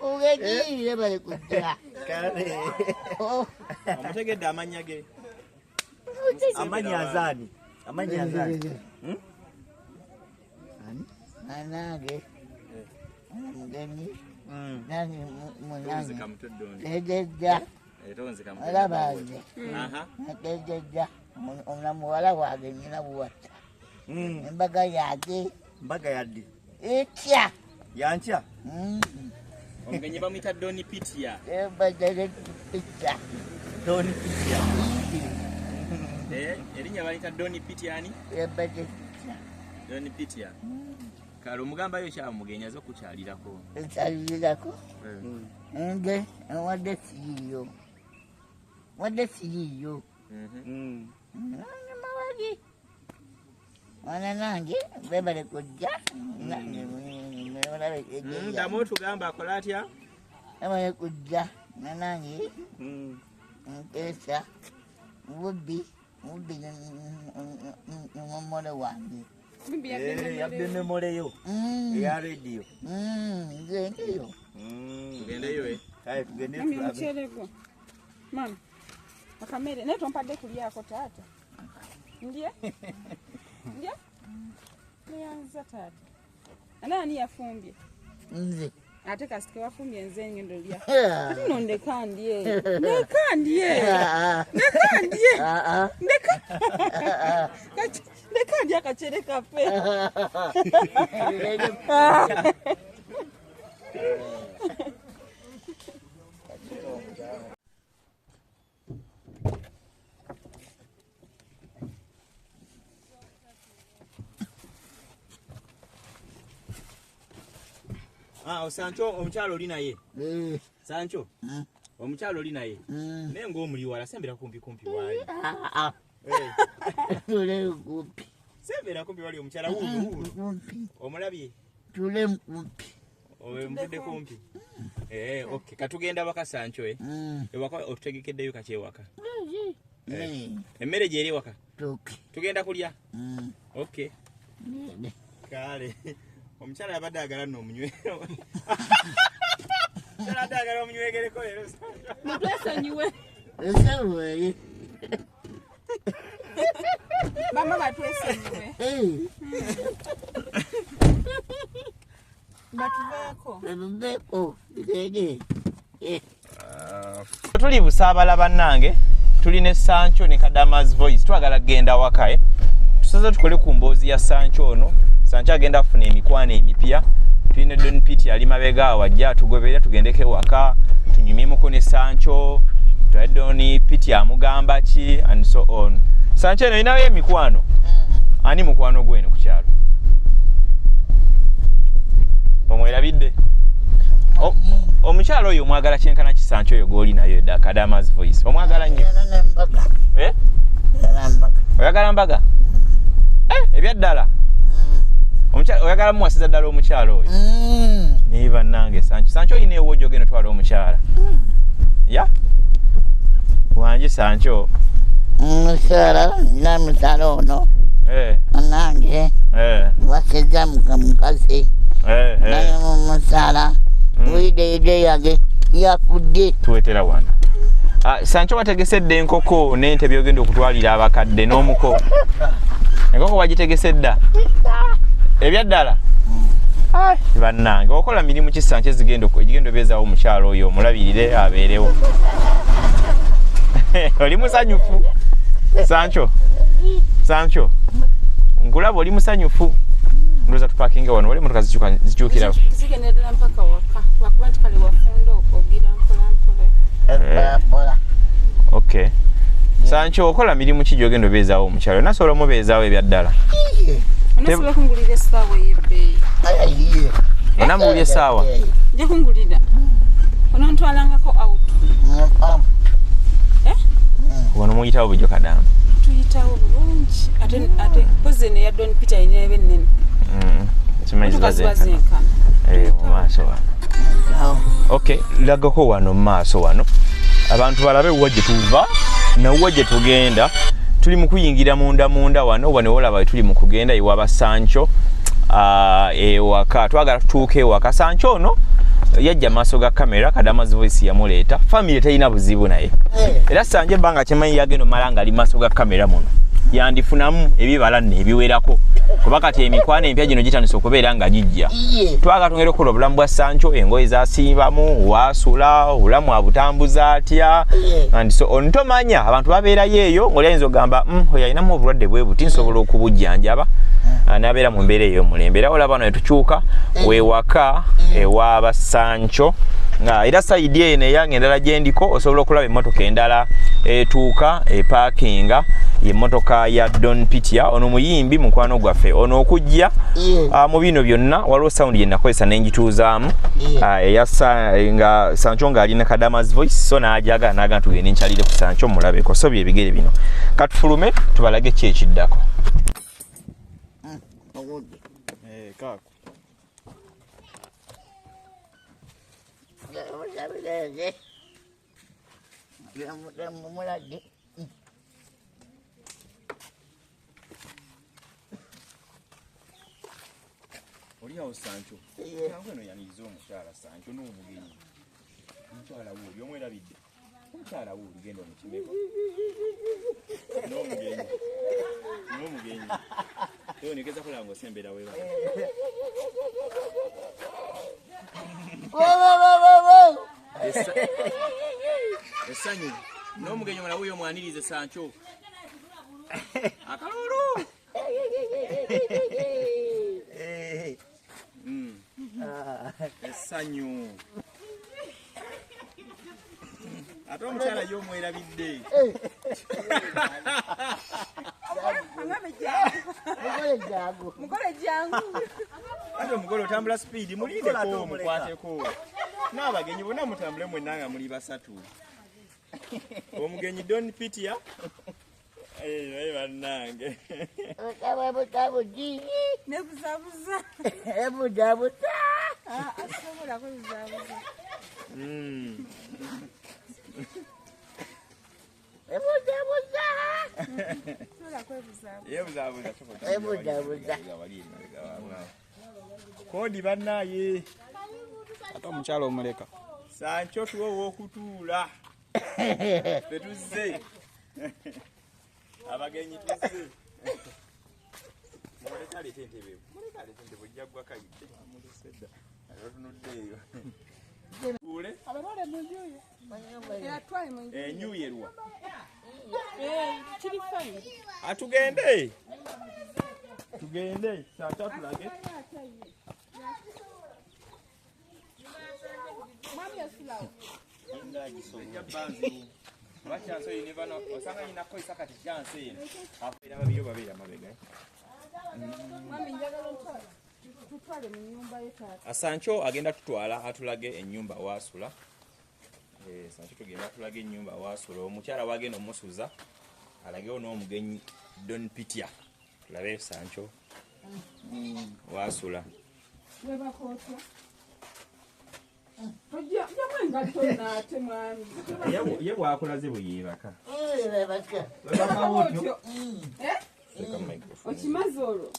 Ugejire bali kujja. Kale. Amutegedde amanya ge. Amanya azani. Amanya azani. Anage. Mugeni. Nani munyanyi. Tegeja. Alabaje. Tegeja. Onamuwala wage nyina buwata. Embaga yake. Mbaga yaddi. Etya. Yancha. Omugenyi bamuyita Doni Pitia. Badale Pitia. Doni Pitia. Erinnya bayita Doni Pitia ani? Badale. Doni Pitia. Kale omugamba yo kya mugenyi azo kukyalirako. Kyalirako. Nge wadde siyo. Wadde siyo. Mawagi. Wana nange bebale kujja. Ndamu tugamba akola atya? Bebale kujja. Nange. Esa. Mubbi n'omumole wange. Yabbe memole yo. Ya radio. Ngendeyo. Tugendeyo Kale tugende tulabe. Mama. Akamere neto mpadde kulyako taata. Ndiye? Ndiye? Niyanza taata. Nani yafumbye? Nze. Ate kasike wafumbye nze ngendo lya. Ati no ndekandye. Ndekandye. Ndekandye akachere kafe. Sancho omukyalo oli naye. Sancho. Omukyalo oli naye. Naye ng'omuliwala sembera kumpi wali. Tule kumpi. Sembera kumpi wali omukyala wuulu. Kumpi. Omulabye? Tule kumpi. Mvudde kumpi. Okay. Katugenda waka Sancho ewaka otutegekeddeyo kakyewaka. Emmere gyeri waka? Tugenda kulya? Okay. Kale. Omukyala yabadde agala nno omunywe. Omukyala yabadde agala omunywegereko leero. Mutwesonyiwe. Esewe. Mama batwesonyiwe. Batuveeko. Batuveeko. Gege. Tuli busaabala bannange. Tuli ne Sancho ne Kadaamawe Voice. Twagala kugenda waka tusaze tukole ku mboozi ya Sancho ono. Sancho agenda kufuna emikwano emipya. Tulina Don Piti ali mabega awajja tugoberera tugendeke waka. Tunyumimuko ne Sancho. Tuwa Don Piti amugamba ki and so on. Sancho eno inawe emikwano. Ani mukwano gwenu ku kyalo? Omwerabidde? Omukyalo oyo omwagala kyenkana ki Sancho oyo goli nayo da Kadaamawe Voice. Omwagala nnyo. Oyagala mbaga? Ebyaddala. Omukyalo oyagala muwasiza ddala omukyalo oyo. Niba nange Sancho oyina ewojo geno twala omukyala. Ya? Wanje Sancho. Mukyala na mukyala ono. Nange. Wasiza mukazi. Naye mukyala. Wide yage yafudde. Tuwetera wana. Sancho wategesedde enkoko n'ente byogenda okutwalira abakadde n'omuko. Enkoko wagitegesedda? Ebyaddala? Bannange okola mirimu ki Sancho ezigenda beezaawo omukyalo oyo omulabirire abeerewo. Oli musanyufu? Sancho. Nkulaba oli musanyufu. Ndoza tupakinge wano wale motoka zikyukira. Zigendera mpaka waka. Wakuba nti kale wafunda ogira mpola. Okay. Sancho okola mirimu ki gyogenda beezaawo omukyalo? Nasobola mubeezaawo ebyaddala. Onasobola kungulira essaawa ey'ebbeeyi. Onambuulira essaawa? Nja kungulira. Onontwalangako out. Wano muyitawo bujo Kadaama. Tuyitawo bulungi. Ate poze ne ya Don Peter ine ebennene. Zibazenkana. Mumaaso wano. Okay, lagako wano mumaaso wano. Abantu balabe wa gye tuva na wa gye tugenda. Tuli mu kuyingira munda wano olaba tuli mu kugenda iwaba Sancho. ewaka twagala tutuuke ewaka Sancho ono yajja maaso ga kamera Kadaamawe Voice yamuleeta family teyina buzibu naye era Sancho ebbanga kimanyi yagenda omala nga ali maaso ga kamera muno yandifunamu ebibala n'ebiwerako kuba kati emikwano empya gino gitandise okubeera nga gijja twagala tongera okukola obulamu bwa Sancho engoye zasimbamu wasula obulamu abutambuza atya and so on tomanya abantu babeerayo eyo ng'oli ayinza ogamba oyo alinamu obulwadde bwe buti nsobola okubujjanjaba nabeera mu mbeera ey'omulembe era olaba bano etukyuka wewaka ewaaba Sancho nga era sayidi eno eyange endala gyendiko osobola okulaba emmotoka endala etuuka epaakinga emmotoka ya Don Pitia ono muyimbi mukwano gwaffe ono okujja mu bino byonna waliwo sound gye nakozesa n'engituuzaamu nga Sancho ng'alina Kadaamawe Voice so n'ajaga n'aga tugende nkyalire ku Sancho mulabeko so byebigere bino katufulume tubalage ki ekiddako kako Oliawo Sancho. Nangwe no yaniriza omukyala Sancho n'omugenyi. Omukyala wo oli omwerabidde. Omukyala wo genda omukimeko. N'omugenyi. N'omugenyi. Eyo nigeza kulanga osembera wewa. Esanyu. N'omugenyi omala wuyo omwanirize Sancho. Akalulu. Esanyu. Ate omukyala y'omwerabidde. Mugole jangu. Ate omugole otambula speed mulindeko mukwateko. N'abagenyi bonna mutambule mwenna nga muli basatu. Omugenyi Don Pitia. Bannange. Nebuzabuza. Ebuzabuza. Asobola kuzabuza. Ebuzabuza. Sobola kwebuzabuza. Yebuzabuza. Ebuzabuza. Kodi bannaye. Ate omukyala omuleka. Sancho tuwe w'okutuula. Tetuzze. Abagenyi tuzze. Muleka alete entebe. Muleka alete entebe ojjagwa kayite. Mulisedda. Ayotunuddeeyo. Kule. Abalole munjuye. Yatwale munjuye. Enyuyerwa. Kiri fine. Atugende. Tugende. Sancho tulage. Mami yasulawo. Indaji so banzi. Bachanso yineva no osanga yinako isakati chance yino. Afira babiyo babira mabega. Mami njagala tutwale mu nyumba y'etaata. Sancho agenda tutwala atulage ennyumba wasula. Sancho tugenda tulage ennyumba wasula. Omukyala wagenda omusuza. Alage ono omugenyi Don Pitia. Tulabe Sancho. Wasula. Weba kotwa. Yamwenga ate mwami. Ye bwakulaze buyebaka. Bebaka. Bebaka wotyo. Okimaze olwo.